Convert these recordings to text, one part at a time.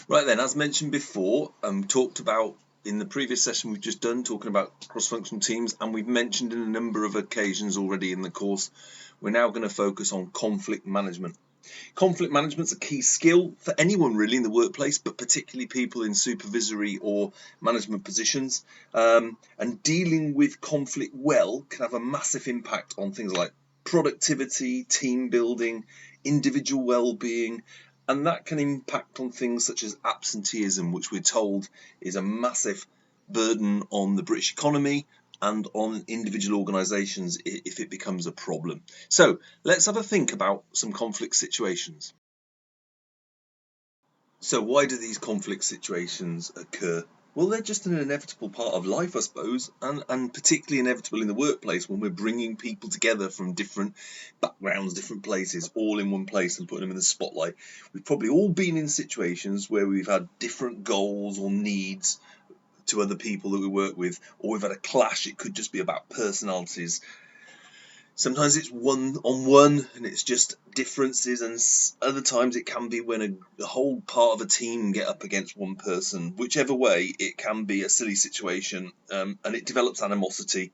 Right then, as mentioned before, talked about in the previous session we've just done, talking about cross-functional teams, and we've mentioned in a number of occasions already in the course, we're now going to focus on conflict management. Conflict management's a key skill for anyone really in the workplace, but particularly people in supervisory or management positions. And dealing with conflict well can have a massive impact on things like productivity, team building, individual well-being, and that can impact on things such as absenteeism, which we're told is a massive burden on the British economy and on individual organisations if it becomes a problem. So let's have a think about some conflict situations. So why do these conflict situations occur? Well, they're just an inevitable part of life, I suppose, and particularly inevitable in the workplace when we're bringing people together from different backgrounds, different places, all in one place and putting them in the spotlight. We've probably all been in situations where we've had different goals or needs to other people that we work with, or we've had a clash. It could just be about personalities. Sometimes it's one-on-one and it's just differences, and other times it can be when a whole part of a team get up against one person. Whichever way, it can be a silly situation, and it develops animosity.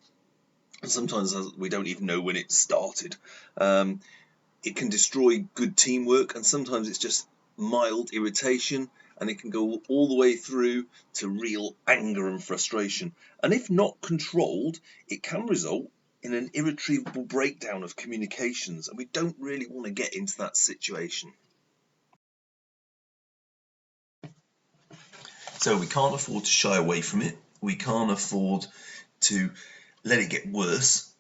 Sometimes we don't even know when it started. It can destroy good teamwork, and sometimes it's just mild irritation, and it can go all the way through to real anger and frustration. And if not controlled, it can result in an irretrievable breakdown of communications, and we don't really want to get into that situation. So we can't afford to shy away from it. We can't afford to let it get worse.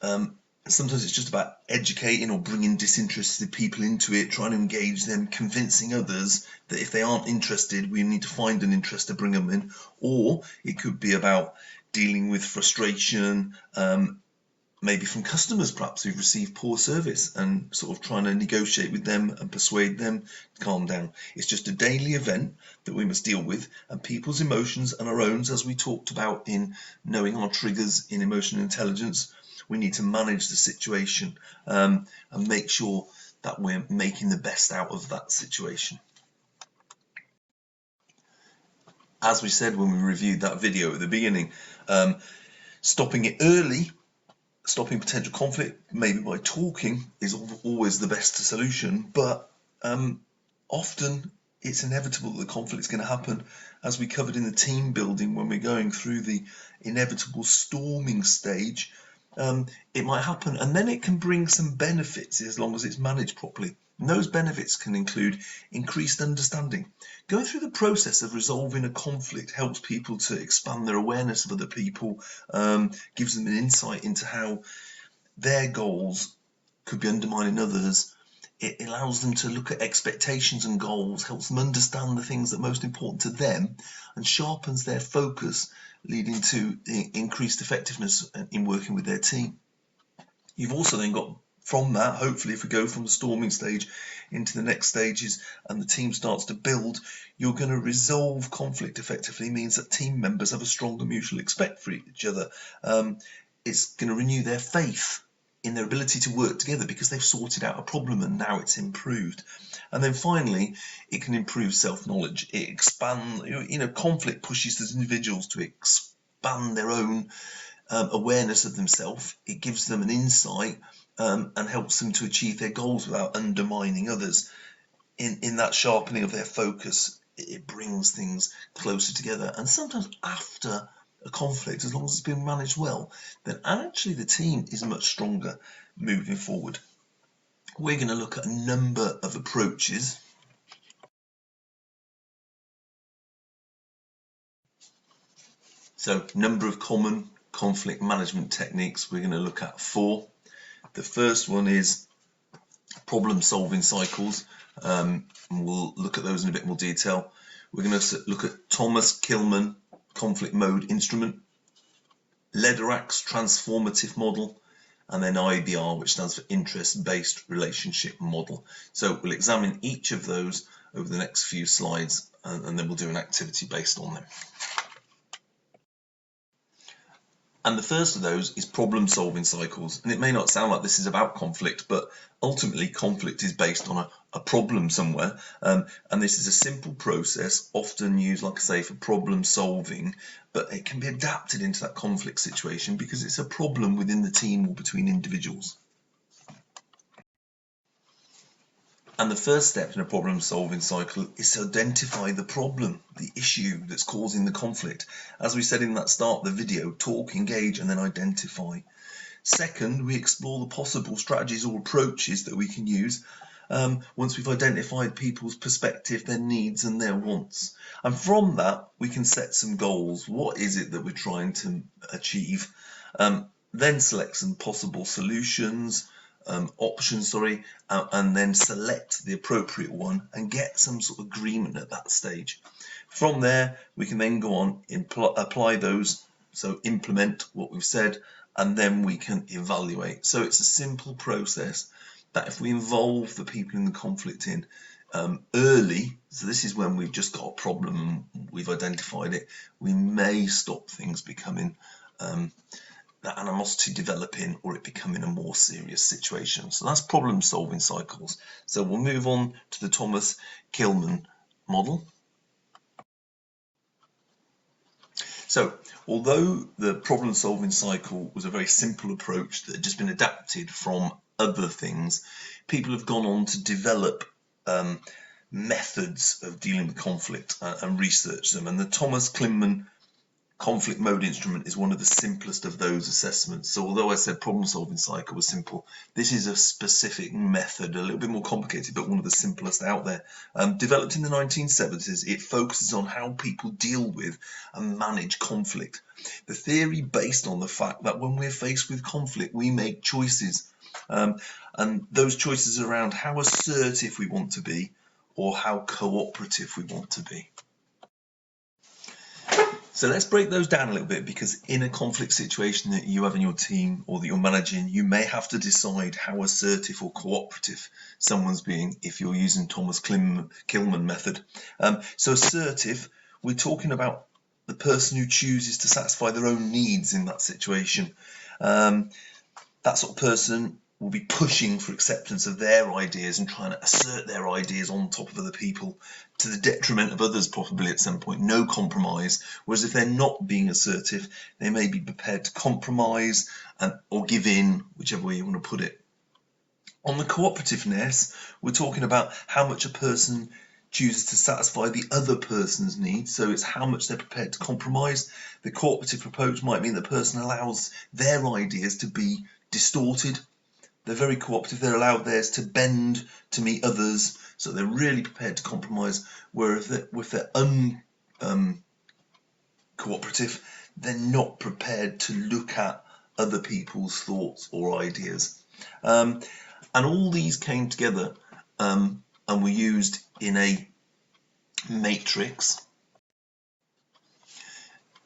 Sometimes it's just about educating or bringing disinterested people into it, trying to engage them, convincing others that if they aren't interested, we need to find an interest to bring them in. Or it could be about dealing with frustration, maybe from customers perhaps who've received poor service, and sort of trying to negotiate with them and persuade them to calm down. It's just a daily event that we must deal with, and people's emotions and our own, as we talked about in knowing our triggers in emotional intelligence. We need to manage the situation and make sure that we're making the best out of that situation. As we said when we reviewed that video at the beginning, stopping it early, stopping potential conflict, maybe by talking, is always the best solution, but often it's inevitable that the conflict is going to happen, as we covered in the team building when we're going through the inevitable storming stage. It might happen, and then it can bring some benefits as long as it's managed properly. And those benefits can include increased understanding. Going through the process of resolving a conflict helps people to expand their awareness of other people, gives them an insight into how their goals could be undermining others. It allows them to look at expectations and goals, helps them understand the things that are most important to them, and sharpens their focus, leading to increased effectiveness in working with their team. You've also then got, from that, hopefully if we go from the storming stage into the next stages and the team starts to build, you're going to resolve conflict effectively. Means that team members have a stronger mutual respect for each other. It's going to renew their faith in their ability to work together because they've sorted out a problem and now it's improved. And then finally, it can improve self-knowledge. It expands, conflict pushes those individuals to expand their own awareness of themselves. It gives them an insight and helps them to achieve their goals without undermining others. In that sharpening of their focus, it brings things closer together. And sometimes after a conflict, as long as it's been managed well, then actually the team is much stronger moving forward. We're going to look at a number of approaches. So, number of common conflict management techniques. We're going to look at 4. The first one is problem-solving cycles. And we'll look at those in a bit more detail. We're going to look at Thomas Kilmann conflict mode instrument, Lederach's transformative model, and then IBR, which stands for interest-based relationship model. So we'll examine each of those over the next few slides, and then we'll do an activity based on them. And the first of those is problem-solving cycles. And it may not sound like this is about conflict, but ultimately conflict is based on a problem somewhere. And this is a simple process, often used, like I say, for problem solving, but it can be adapted into that conflict situation because it's a problem within the team or between individuals. And the first step in a problem-solving cycle is to identify the problem, the issue that's causing the conflict. As we said in that start of the video, talk, engage, and then identify. Second, we explore the possible strategies or approaches that we can use once we've identified people's perspective, their needs and their wants. And from that, we can set some goals. What is it that we're trying to achieve? Then select some possible solutions, options, and then select the appropriate one and get some sort of agreement at that stage. From there, we can then go on and apply those, so implement what we've said, and then we can evaluate. So it's a simple process that if we involve the people in the conflict in early, so this is when we've just got a problem, we've identified it, we may stop things becoming that animosity developing or it becoming a more serious situation. So that's problem solving cycles. So we'll move on to the Thomas Kilmann model. So although the problem solving cycle was a very simple approach that had just been adapted from other things, people have gone on to develop methods of dealing with conflict and research them. And the Thomas Kilmann conflict mode instrument is one of the simplest of those assessments. So although I said problem solving cycle was simple, this is a specific method, a little bit more complicated, but one of the simplest out there. Developed in the 1970s, it focuses on how people deal with and manage conflict. The theory based on the fact that when we're faced with conflict, we make choices. And those choices are around how assertive we want to be or how cooperative we want to be. So let's break those down a little bit, because in a conflict situation that you have in your team or that you're managing, you may have to decide how assertive or cooperative someone's being if you're using Thomas Kilmann method. So assertive, we're talking about the person who chooses to satisfy their own needs in that situation. That sort of person will be pushing for acceptance of their ideas and trying to assert their ideas on top of other people to the detriment of others, probably at some point. No compromise. Whereas if they're not being assertive, they may be prepared to compromise or give in, whichever way you want to put it. On the cooperativeness, we're talking about how much a person chooses to satisfy the other person's needs. So it's how much they're prepared to compromise. The cooperative approach might mean the person allows their ideas to be distorted. They're very cooperative, they're allowed theirs to bend to meet others, so they're really prepared to compromise. Whereas if they're uncooperative, they're not prepared to look at other people's thoughts or ideas. And all these came together and were used in a matrix.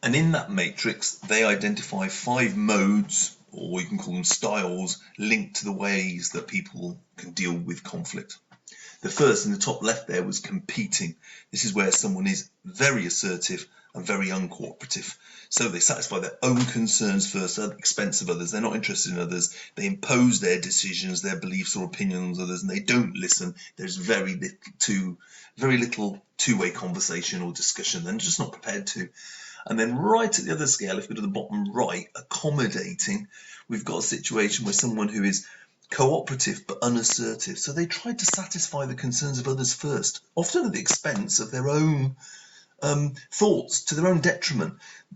And in that matrix, they identify 5 modes, or you can call them styles, linked to the ways that people can deal with conflict. The first in the top left there was competing. This is where someone is very assertive and very uncooperative. So they satisfy their own concerns first at the expense of others. They're not interested in others. They impose their decisions, their beliefs or opinions on others, and they don't listen. There's very little two-way conversation or discussion. They're just not prepared to. And then right at the other scale, if we go to the bottom right, accommodating, we've got a situation where someone who is cooperative but unassertive. So they try to satisfy the concerns of others first, often at the expense of their own thoughts, to their own detriment.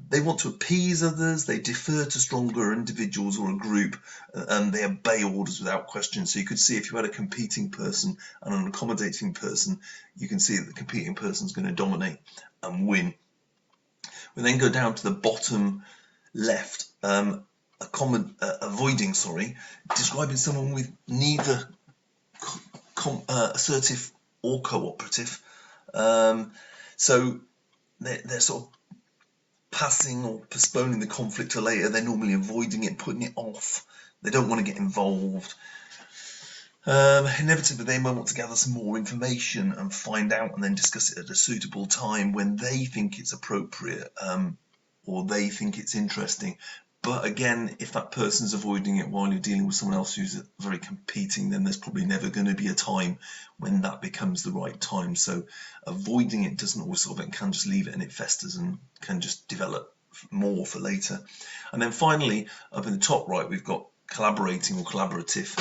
They want to appease others, they defer to stronger individuals or a group, and they obey orders without question. So you could see if you had a competing person and an accommodating person, you can see that the competing person is going to dominate and win. We then go down to the bottom left, avoiding, describing someone with neither assertive or cooperative. So they're sort of passing or postponing the conflict to later. They're normally avoiding it, putting it off. They don't want to get involved. Inevitably, they might want to gather some more information and find out and then discuss it at a suitable time when they think it's appropriate or they think it's interesting. But again, if that person's avoiding it while you're dealing with someone else who's very competing, then there's probably never going to be a time when that becomes the right time. So avoiding it doesn't always solve it, and can just leave it, and it festers and can just develop more for later. And then finally, up in the top right, we've got collaborating or collaborative.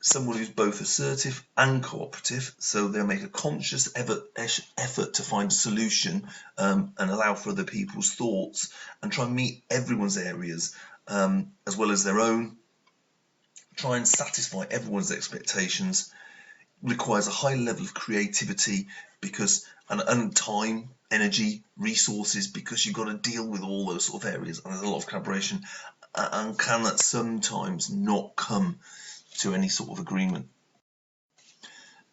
Someone who's both assertive and cooperative, so they'll make a conscious effort to find a solution and allow for other people's thoughts and try and meet everyone's areas as well as their own. Try and satisfy everyone's expectations. Requires a high level of creativity because and time, energy, resources, because you've got to deal with all those sort of areas, and there's a lot of collaboration, and can sometimes not come to any sort of agreement.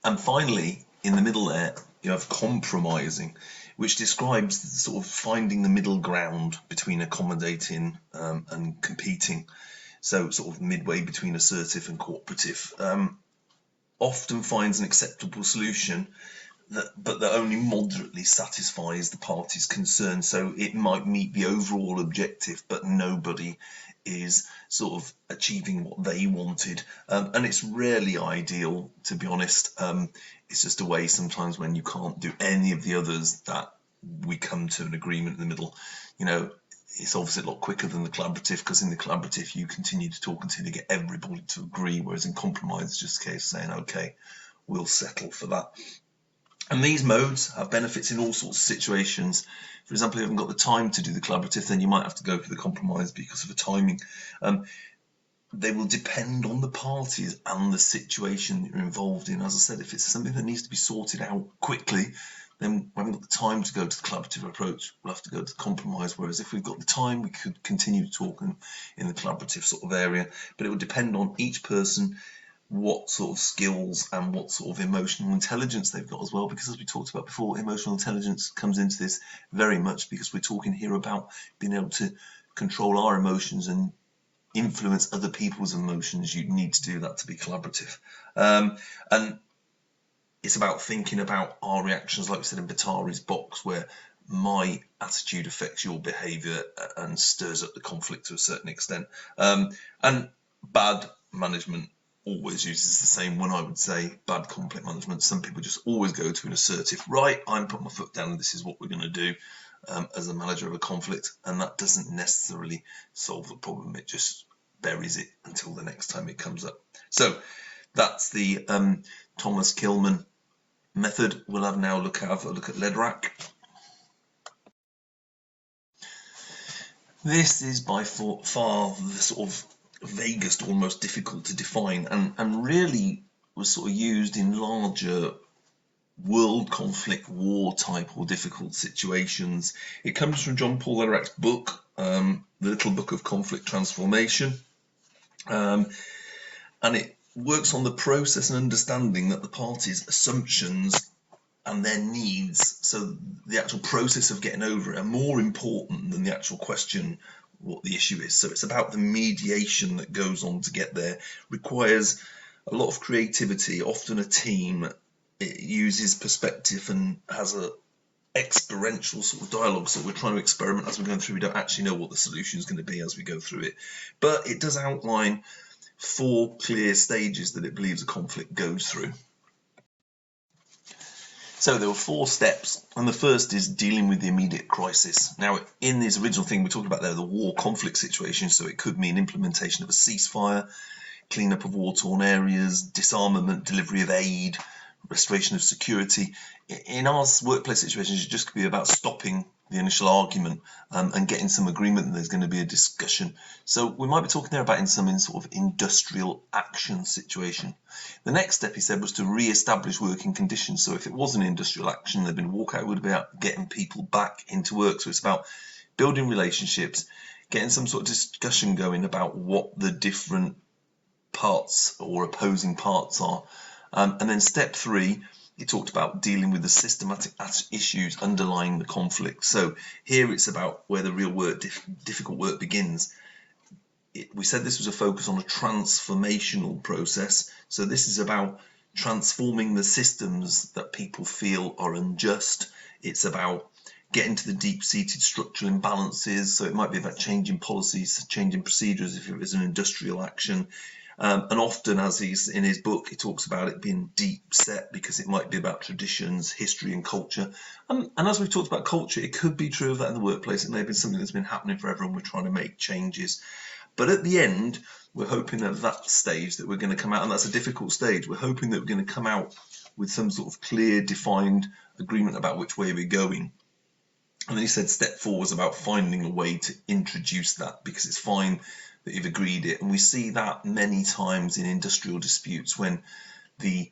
And finally, in the middle there, you have compromising, which describes sort of finding the middle ground between accommodating and competing. So sort of midway between assertive and cooperative. Often finds an acceptable solution but that only moderately satisfies the parties concerned. So it might meet the overall objective, but nobody is sort of achieving what they wanted. And it's rarely ideal, to be honest. It's just a way sometimes when you can't do any of the others that we come to an agreement in the middle. You know, it's obviously a lot quicker than the collaborative, because in the collaborative you continue to talk until you get everybody to agree, whereas in compromise it's just a case of saying, okay, we'll settle for that. And these modes have benefits in all sorts of situations. For example, if you haven't got the time to do the collaborative, then you might have to go for the compromise because of the timing. They will depend on the parties and the situation that you're involved in. As I said, if it's something that needs to be sorted out quickly, then we haven't got the time to go to the collaborative approach. We'll have to go to the compromise. Whereas if we've got the time, we could continue to talk in the collaborative sort of area. But it will depend on each person, what sort of skills and what sort of emotional intelligence they've got as well, because as we talked about before, emotional intelligence comes into this very much, because we're talking here about being able to control our emotions and influence other people's emotions. You need to do that to be collaborative. And it's about thinking about our reactions, like we said in Batari's box, where my attitude affects your behaviour and stirs up the conflict to a certain extent. And bad management always uses the same one, I would say. Bad conflict management. Some people just always go to an assertive, right, I'm putting my foot down and this is what we're going to do as a manager of a conflict, and that doesn't necessarily solve the problem. It just buries it until the next time it comes up. So that's the Thomas Kilmann method. We'll have now look at Lederach. This is by far the sort of vaguest, almost difficult to define, and really was sort of used in larger world conflict, war type or difficult situations. It comes from John Paul Lederach's book, The Little Book of Conflict Transformation, and it works on the process and understanding that the parties' assumptions and their needs, so the actual process of getting over it, are more important than the actual question what the issue is. So it's about the mediation that goes on to get there. Requires a lot of creativity, often a team. It uses perspective and has a experiential sort of dialogue, so we're trying to experiment as we're going through. We don't actually know what the solution is going to be as we go through it, but it does outline 4 clear stages that it believes a conflict goes through. So there were 4 steps, and the first is dealing with the immediate crisis. Now, in this original thing we're talking about there, the war conflict situation, so it could mean implementation of a ceasefire, cleanup of war-torn areas, disarmament, delivery of aid, restoration of security. In our workplace situations, it just could be about stopping the initial argument and getting some agreement, and there's going to be a discussion. So we might be talking there about in some sort of industrial action situation. The next step, he said, was to re-establish working conditions. So if it was an industrial action, there'd been a walkout, it would be about getting people back into work. So it's about building relationships, getting some sort of discussion going about what the different parts or opposing parts are. And then step 3, he talked about dealing with the systematic issues underlying the conflict. So here it's about where the real work, difficult work begins. We said this was a focus on a transformational process. So this is about transforming the systems that people feel are unjust. It's about get into the deep-seated structural imbalances. So it might be about changing policies, changing procedures if it was an industrial action. And often, as he's in his book, he talks about it being deep set because it might be about traditions, history and culture. And as we've talked about culture, it could be true of that in the workplace. It may have been something that's been happening forever and we're trying to make changes. But at the end, we're hoping at that stage that we're going to come out, and that's a difficult stage, we're hoping that we're going to come out with some sort of clear, defined agreement about which way we're going. And then he said step 4 was about finding a way to introduce that, because it's fine that you've agreed it. And we see that many times in industrial disputes when the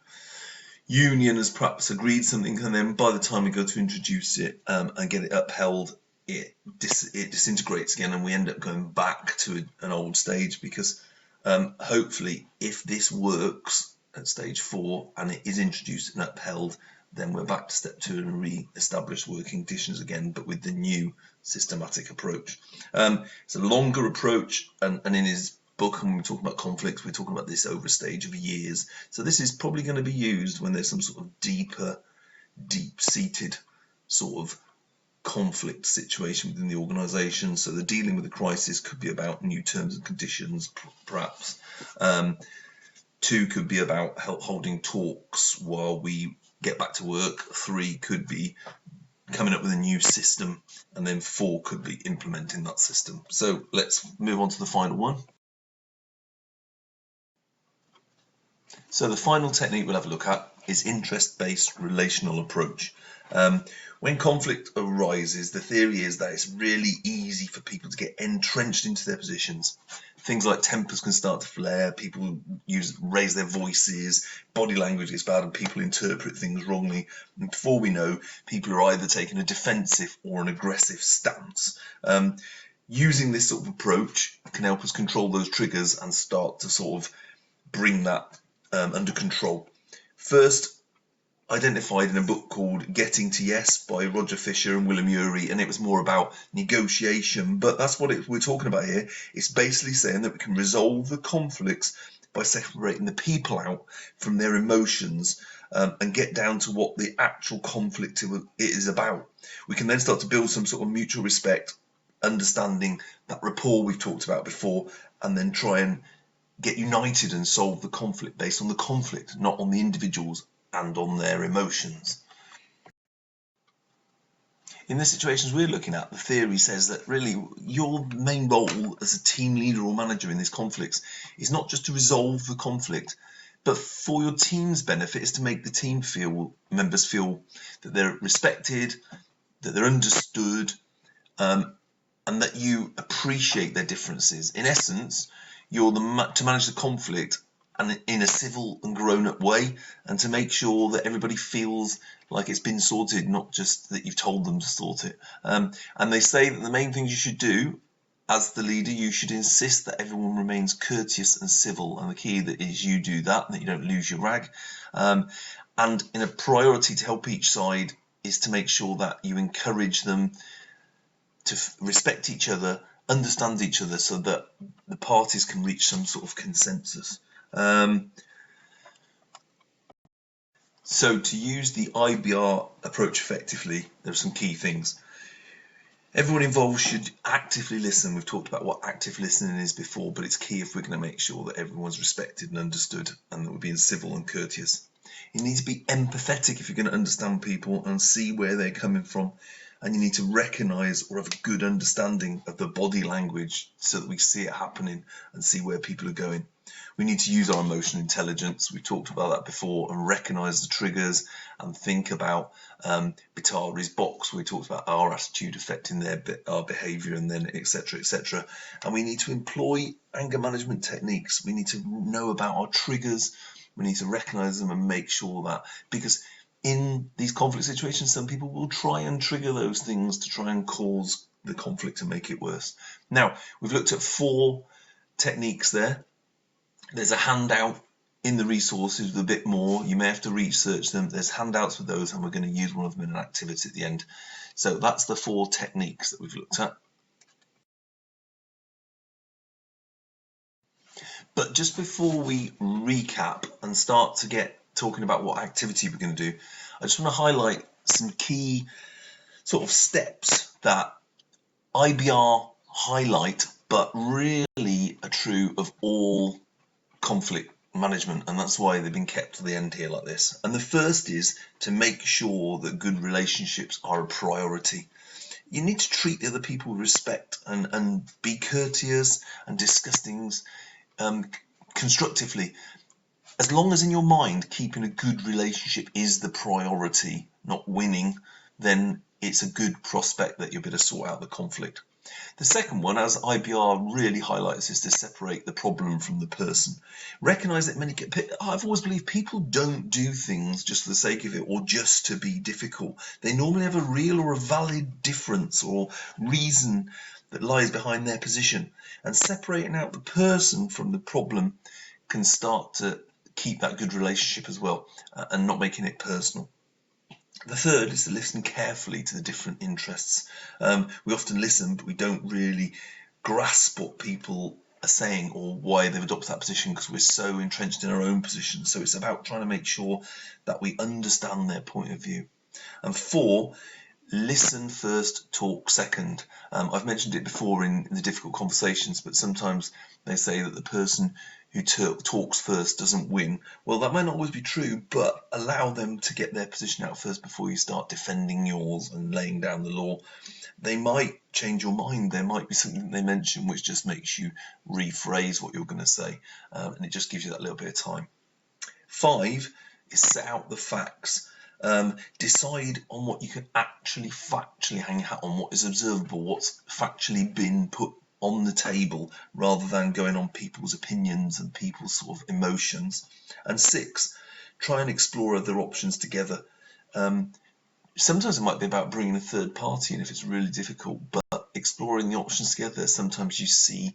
union has perhaps agreed something, and then by the time we go to introduce it and get it upheld, it disintegrates again, and we end up going back to an old stage. Because hopefully, if this works at stage 4 and it is introduced and upheld, then we're back to step 2 and re-establish working conditions again, but with the new systematic approach. It's a longer approach, and in his book, when we talk about conflicts, we're talking about this over a stage of years. So this is probably going to be used when there's some sort of deep-seated sort of conflict situation within the organisation. So the dealing with the crisis could be about new terms and conditions, perhaps. 2 could be about holding talks while we get back to work. 3 could be coming up with a new system, and then 4 could be implementing that system. So let's move on to the final one. So the final technique we'll have a look at is interest-based relational approach. When conflict arises, the theory is that it's really easy for people to get entrenched into their positions. Things like tempers can start to flare, people raise their voices, body language gets bad, and people interpret things wrongly. And before we know, people are either taking a defensive or an aggressive stance. Using this sort of approach can help us control those triggers and start to sort of bring that under control. First, identified in a book called Getting to Yes by Roger Fisher and William Ury, and it was more about negotiation, but that's what we're talking about here. It's basically saying that we can resolve the conflicts by separating the people out from their emotions and get down to what the actual conflict is about. We can then start to build some sort of mutual respect, understanding that rapport we've talked about before, and then try and get united and solve the conflict based on the conflict, not on the individuals and on their emotions. In the situations we're looking at, the theory says that really your main role as a team leader or manager in these conflicts is not just to resolve the conflict, but for your team's benefit is to make the team members feel that they're respected, that they're understood, and that you appreciate their differences. In essence, you're to manage the conflict and in a civil and grown-up way, and to make sure that everybody feels like it's been sorted, not just that you've told them to sort it. And they say that the main things you should do as the leader, you should insist that everyone remains courteous and civil, and the key that is you do that you don't lose your rag. And in a priority to help each side is to make sure that you encourage them to respect each other, understand each other, so that the parties can reach some sort of consensus. So to use the IBR approach effectively, there are some key things. Everyone involved should actively listen. We've talked about what active listening is before, but it's key if we're going to make sure that everyone's respected and understood and that we're being civil and courteous. You need to be empathetic if you're going to understand people and see where they're coming from. And you need to recognise or have a good understanding of the body language so that we see it happening and see where people are going. We need to use our emotional intelligence, we've talked about that before, and recognise the triggers and think about Bitari's box. We talked about our attitude affecting our behaviour, and then etc, etc. And we need to employ anger management techniques. We need to know about our triggers. We need to recognise them and make sure that, because in these conflict situations, some people will try and trigger those things to try and cause the conflict and make it worse. Now, we've looked at 4 techniques there. There's a handout in the resources with a bit more. You may have to research them. There's handouts with those, and we're going to use one of them in an activity at the end. So that's the 4 techniques that we've looked at. But just before we recap and start to get talking about what activity we're going to do, I just want to highlight some key sort of steps that IBR highlight, but really are true of all conflict management, and that's why they've been kept to the end here like this. And the first is to make sure that good relationships are a priority. You need to treat the other people with respect and be courteous and discuss things constructively. As long as in your mind keeping a good relationship is the priority, not winning, then it's a good prospect that you'll be able to sort out the conflict. The second one, as IBR really highlights, is to separate the problem from the person. Recognise that I've always believed people don't do things just for the sake of it or just to be difficult. They normally have a real or a valid difference or reason that lies behind their position. And separating out the person from the problem can start to keep that good relationship as well, and not making it personal. The third is to listen carefully to the different interests. We often listen, but we don't really grasp what people are saying or why they've adopted that position because we're so entrenched in our own position. So it's about trying to make sure that we understand their point of view. And 4, listen first, talk second. I've mentioned it before in the difficult conversations, but sometimes they say that the person who talks first doesn't win. Well, that might not always be true, but allow them to get their position out first before you start defending yours and laying down the law. They might change your mind. There might be something they mention which just makes you rephrase what you're going to say, and it just gives you that little bit of time. 5 is set out the facts. Decide on what you can actually factually hang your hat on, what is observable, what's factually been put on the table, rather than going on people's opinions and people's sort of emotions. And 6, try and explore other options together. Sometimes it might be about bringing a third party in if it's really difficult, but exploring the options together, sometimes you see,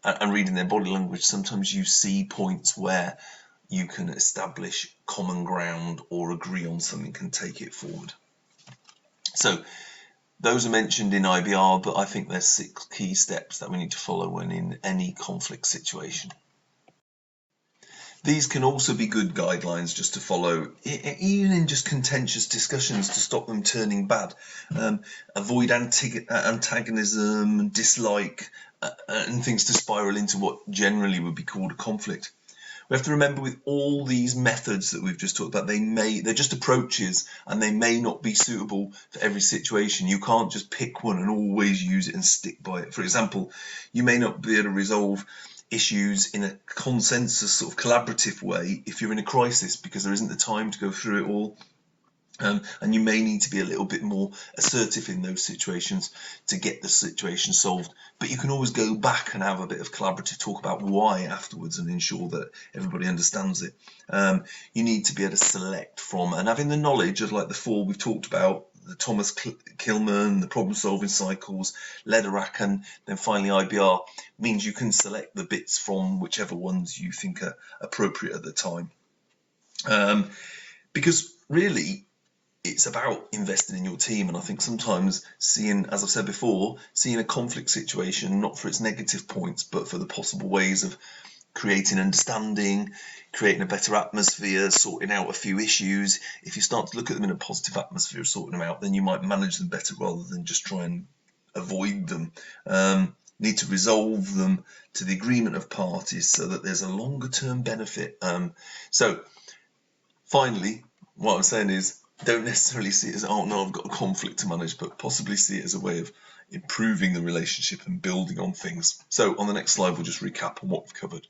and reading their body language, sometimes you see points where you can establish common ground or agree on something and take it forward. So those are mentioned in IBR, but I think there's 6 key steps that we need to follow when in any conflict situation. These can also be good guidelines just to follow, even in just contentious discussions, to stop them turning bad. Avoid antagonism, dislike, and things to spiral into what generally would be called a conflict. We have to remember with all these methods that we've just talked about, they're just approaches and they may not be suitable for every situation. You can't just pick one and always use it and stick by it. For example, you may not be able to resolve issues in a consensus sort of collaborative way if you're in a crisis because there isn't the time to go through it all. And you may need to be a little bit more assertive in those situations to get the situation solved. But you can always go back and have a bit of collaborative talk about why afterwards and ensure that everybody understands it. You need to be able to select from, and having the knowledge of like the 4 we've talked about, the Thomas Kilmann, the problem-solving cycles, Lederach, and then finally IBR, means you can select the bits from whichever ones you think are appropriate at the time. Because really, it's about investing in your team, and I think sometimes seeing, as I've said before, seeing a conflict situation not for its negative points but for the possible ways of creating understanding, creating a better atmosphere, sorting out a few issues. If you start to look at them in a positive atmosphere, sorting them out, then you might manage them better rather than just try and avoid them. Need to resolve them to the agreement of parties so that there's a longer term benefit. So finally, what I'm saying is, don't necessarily see it as, oh no, I've got a conflict to manage, but possibly see it as a way of improving the relationship and building on things. So on the next slide, we'll just recap on what we've covered.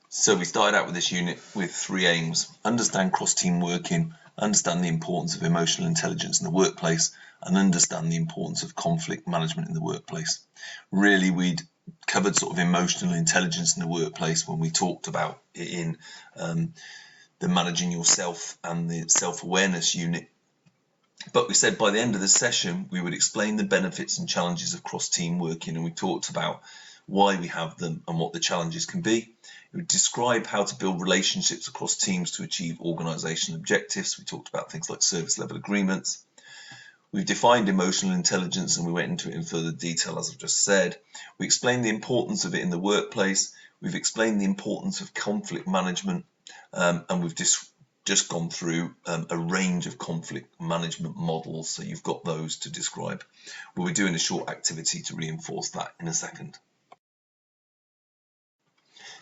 So we started out with this unit with 3 aims: understand cross-team working, understand the importance of emotional intelligence in the workplace, and understand the importance of conflict management in the workplace. Really, we'd covered sort of emotional intelligence in the workplace when we talked about it in the managing yourself and the self-awareness unit. But we said by the end of the session, we would explain the benefits and challenges of cross-team working, and we talked about why we have them and what the challenges can be. We would describe how to build relationships across teams to achieve organisational objectives. We talked about things like service level agreements. We've defined emotional intelligence and we went into it in further detail, as I've just said. We explained the importance of it in the workplace. We've explained the importance of conflict management, and we've just gone through a range of conflict management models, so you've got those to describe. We'll be doing a short activity to reinforce that in a second.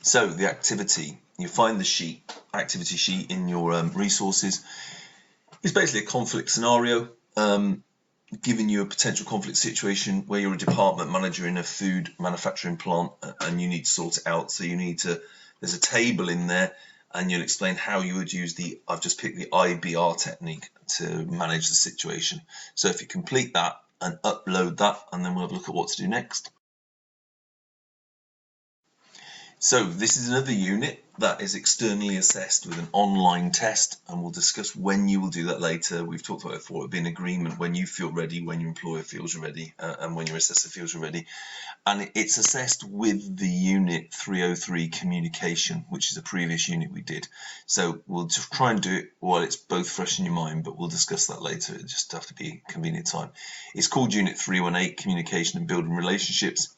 So the activity, you find the sheet, activity sheet in your resources. It's basically a conflict scenario, giving you a potential conflict situation where you're a department manager in a food manufacturing plant and you need to sort it out. So you need to, there's a table in there and you'll explain how you would use the, I've just picked the IBR technique to manage the situation. So if you complete that and upload that, and then we'll have a look at what to do next. So this is another unit that is externally assessed with an online test, and we'll discuss when you will do that later. We've talked about it before. It'll be an agreement when you feel ready, when your employer feels you're ready, and when your assessor feels you're ready. And it's assessed with the unit 303 communication, which is a previous unit we did. So we'll just try and do it while it's both fresh in your mind, but we'll discuss that later. It just have to be a convenient time. It's called Unit 318, Communication and Building Relationships.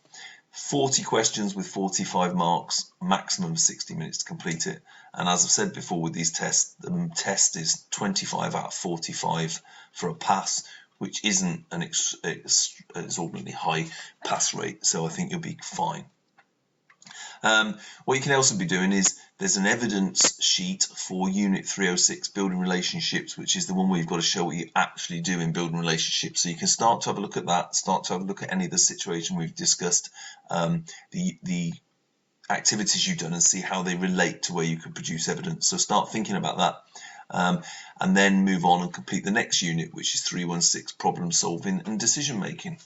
40 questions with 45 marks, maximum 60 minutes to complete it. And as I've said before with these tests, the test is 25 out of 45 for a pass, which isn't an exorbitantly high pass rate, so I think you'll be fine. What you can also be doing is there's an evidence sheet for Unit 306, Building Relationships, which is the one where you've got to show what you actually do in building relationships. So you can start to have a look at that, start to have a look at any of the situation we've discussed, the activities you've done, and see how they relate to where you could produce evidence. So start thinking about that, and then move on and complete the next unit, which is 316, Problem Solving and Decision Making.